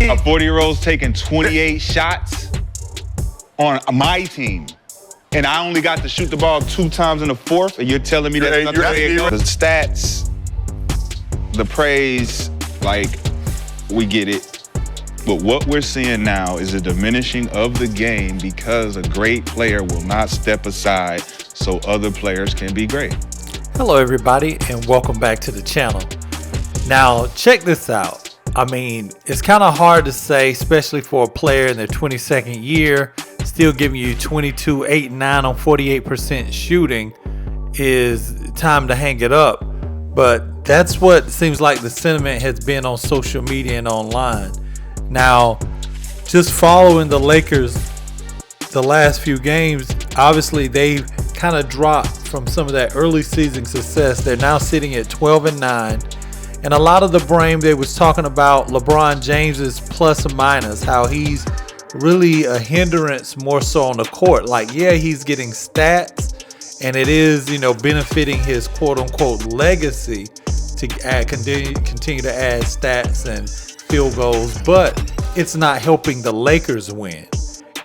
A 40-year-old's taking 28 shots on my team, and I only got to shoot the ball 2 times in the fourth, and you're telling me that's not the way it goes? The stats, the praise, like, we get it. But what we're seeing now is a diminishing of the game because a great player will not step aside so other players can be great. Hello, everybody, and welcome back to the channel. Now, check this out. I mean, it's kind of hard to say, especially for a player in their 22nd year, still giving you 22, 8, 9 on 48% shooting is time to hang it up. But that's what seems like the sentiment has been on social media and online. Now, just following the Lakers the last few games, obviously they've kind of dropped from some of that early season success. They're now sitting at 12-9. And a lot of the blame they was talking about LeBron James's plus or minus, how he's really a hindrance more so on the court. Like, yeah, he's getting stats and it is, benefiting his quote unquote legacy to continue to add stats and field goals, but it's not helping the Lakers win.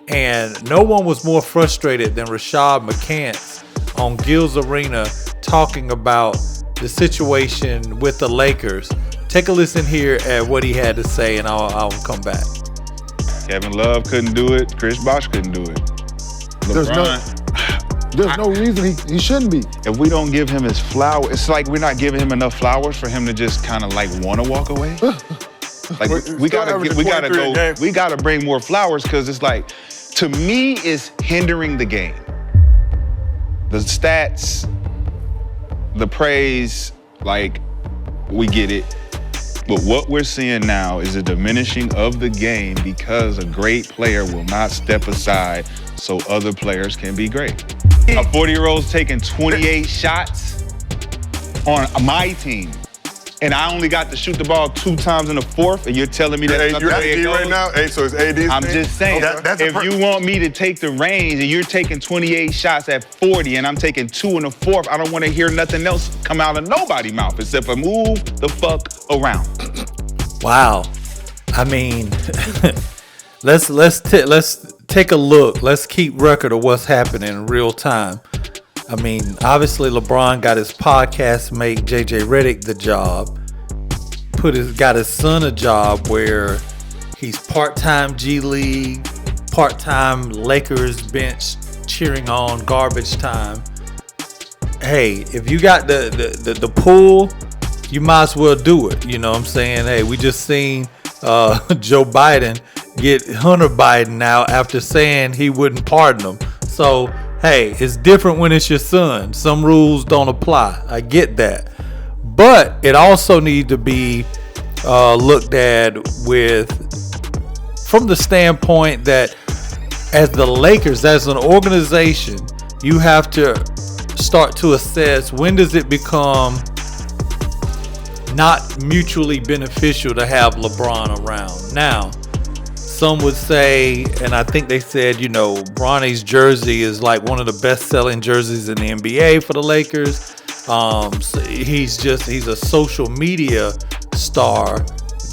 And no one was more frustrated than Rashad McCants on Gil's Arena talking about the situation with the Lakers. Take a listen here at what he had to say, and I'll come back. Kevin Love couldn't do it. Chris Bosh couldn't do it. There's no reason he shouldn't be. If we don't give him his flowers, it's like we're not giving him enough flowers for him to just kind of like want to walk away. Like we gotta bring more flowers, because it's like, to me, it's hindering the game. The stats, the praise, like, we get it. But what we're seeing now is a diminishing of the game because a great player will not step aside so other players can be great. A 40-year-old's taking 28 shots on my team, and I only got to shoot the ball 2 times in the fourth, and you're telling me that's not the way it goes? Right now? Hey, so it's AD's I'm just saying, if you want me to take the reins and you're taking 28 shots at 40 and I'm taking 2 in the fourth, I don't want to hear nothing else come out of nobody's mouth except for move the fuck around. Wow. I mean, let's take a look. Let's keep record of what's happening in real time. I mean, obviously LeBron got his podcast mate JJ Redick the job. Got his son a job where he's part-time G League, part-time Lakers bench cheering on garbage time. Hey, if you got the pull, you might as well do it. You know what I'm saying? Hey, we just seen Joe Biden get Hunter Biden out after saying he wouldn't pardon him. So, hey, it's different when it's your son. Some rules don't apply. I get that. But it also needs to be looked at from the standpoint that as the Lakers, as an organization, you have to start to assess, when does it become not mutually beneficial to have LeBron around. Now, some would say, and I think they said, Bronny's jersey is like one of the best-selling jerseys in the NBA for the Lakers. So he's a social media star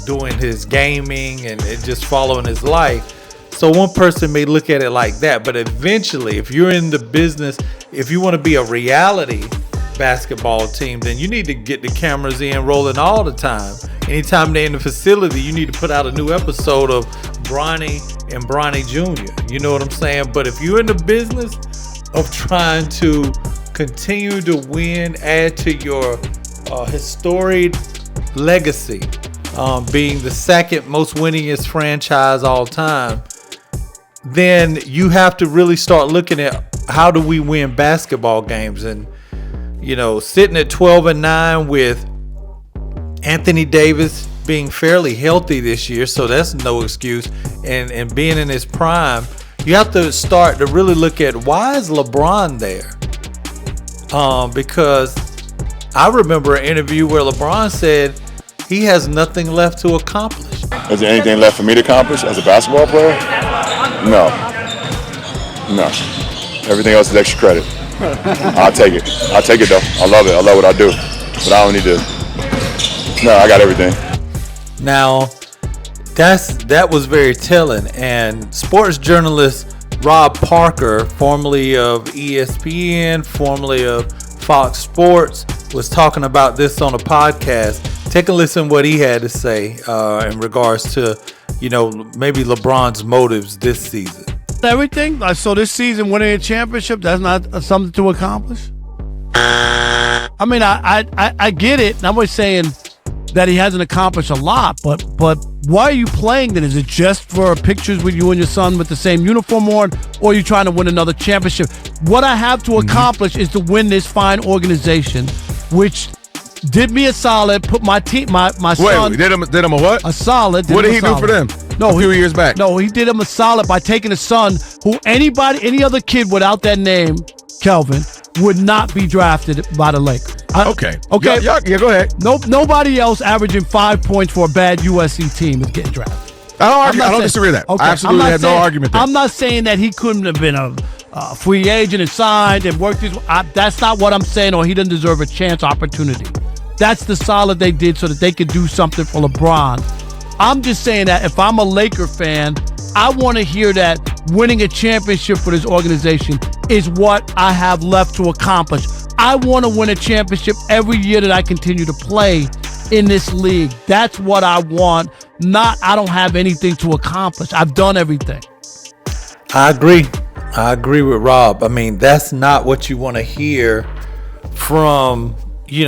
doing his gaming and just following his life. So one person may look at it like that, but eventually, if you're in the business, if you want to be a reality basketball team, then you need to get the cameras in rolling all the time. Anytime they're in the facility, you need to put out a new episode of Bronny and Bronny Jr. You know what I'm saying? But if you're in the business of trying to continue to win, add to your historic legacy, being the second most winningest franchise all time, then you have to really start looking at, how do we win basketball games? And sitting at 12-9 with Anthony Davis being fairly healthy this year, so that's no excuse, and being in his prime, you have to start to really look at, why is LeBron there? Because I remember an interview where LeBron said he has nothing left to accomplish. Is there anything left for me to accomplish as a basketball player? No. Everything else is extra credit. I'll take it though. I love it. I love what I do. But I don't need to. No, I got everything. Now, That was very telling. And sports journalist Rob Parker, formerly of ESPN, formerly of Fox Sports, was talking about this on a podcast. Take a listen to what he had to say in regards to, maybe LeBron's motives this season. Everything. So this season, winning a championship, that's not something to accomplish? I mean, I get it. I'm always saying that he hasn't accomplished a lot, but why are you playing then? Is it just for pictures with you and your son with the same uniform on, or are you trying to win another championship? What I have to accomplish is to win this fine organization, which did me a solid, put my team, my son. Wait, did him a what? A solid. What did he do for them? No, a few years back. No, he did him a solid by taking a son who any other kid without that name, Kelvin, would not be drafted by the Lakers. Okay. Yeah, go ahead. Nobody else averaging 5 points for a bad USC team is getting drafted. I don't disagree with that. Okay, I absolutely have no argument there. I'm not saying that he couldn't have been a free agent and signed and worked his. That's not what I'm saying, or he doesn't deserve a chance opportunity. That's the solid they did so that they could do something for LeBron. I'm just saying that if I'm a Laker fan, I want to hear that winning a championship for this organization is what I have left to accomplish. I want to win a championship every year that I continue to play in this league. That's what I want, not I don't have anything to accomplish. I've done everything. I agree with Rob. I mean, that's not what you want to hear from,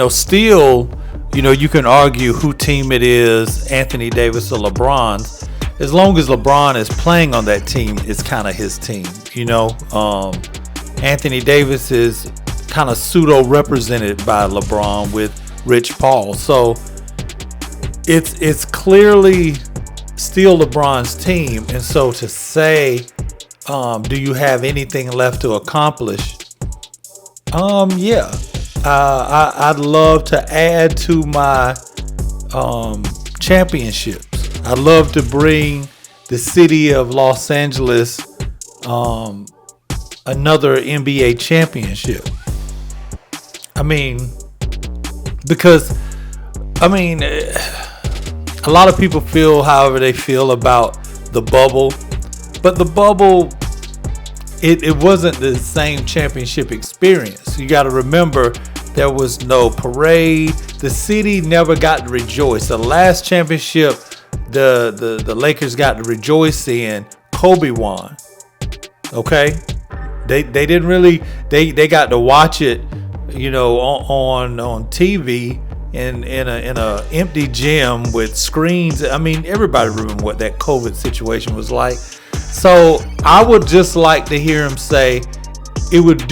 still, you can argue who team it is, Anthony Davis or LeBron's. As long as LeBron is playing on that team, it's kind of his team, Anthony Davis is kind of pseudo represented by LeBron with Rich Paul. So it's clearly still LeBron's team. And so to say, do you have anything left to accomplish? Yeah. I'd love to add to my championships. I'd love to bring the city of Los Angeles another NBA championship. I mean, because, a lot of people feel however they feel about the bubble, but the bubble, it wasn't the same championship experience. You got to remember, there was no parade. The city never got to rejoice. The last championship the Lakers got to rejoice in, Kobe won. Okay? They didn't really, they got to watch it, on TV in a empty gym with screens. I mean, everybody remember what that COVID situation was like. So I would just like to hear him say, it would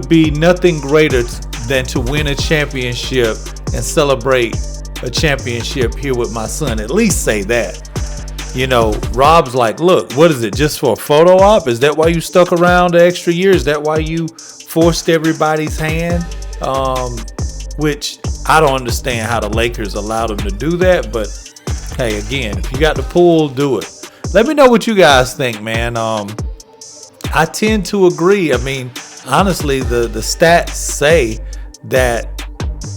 be nothing greater than to win a championship and celebrate a championship here with my son. At least say that. Rob's like, look, what is it, just for a photo op? Is that why you stuck around the extra year? Is that why you forced everybody's hand? Which I don't understand how the Lakers allowed him to do that. But hey, again, if you got the pull, do it. Let me know what you guys think, man. I tend to agree. I mean, honestly, the stats say that,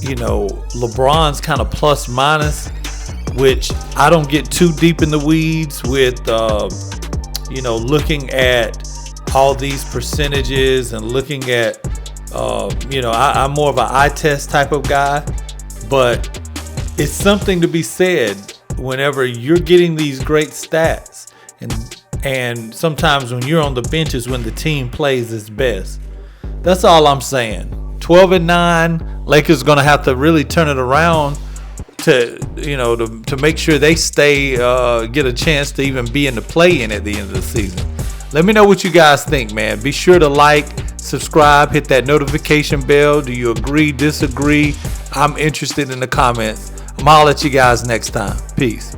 LeBron's kind of plus minus, which I don't get too deep in the weeds with, looking at all these percentages and looking at, I'm more of an eye test type of guy, but it's something to be said whenever you're getting these great stats, and sometimes when you're on the bench is when the team plays its best. That's all I'm saying. 12-9, Lakers gonna have to really turn it around to make sure they stay, get a chance to even be in the play-in at the end of the season. Let me know what you guys think, man. Be sure to like, subscribe, hit that notification bell. Do you agree, disagree? I'm interested in the comments. I'm all at you guys next time. Peace.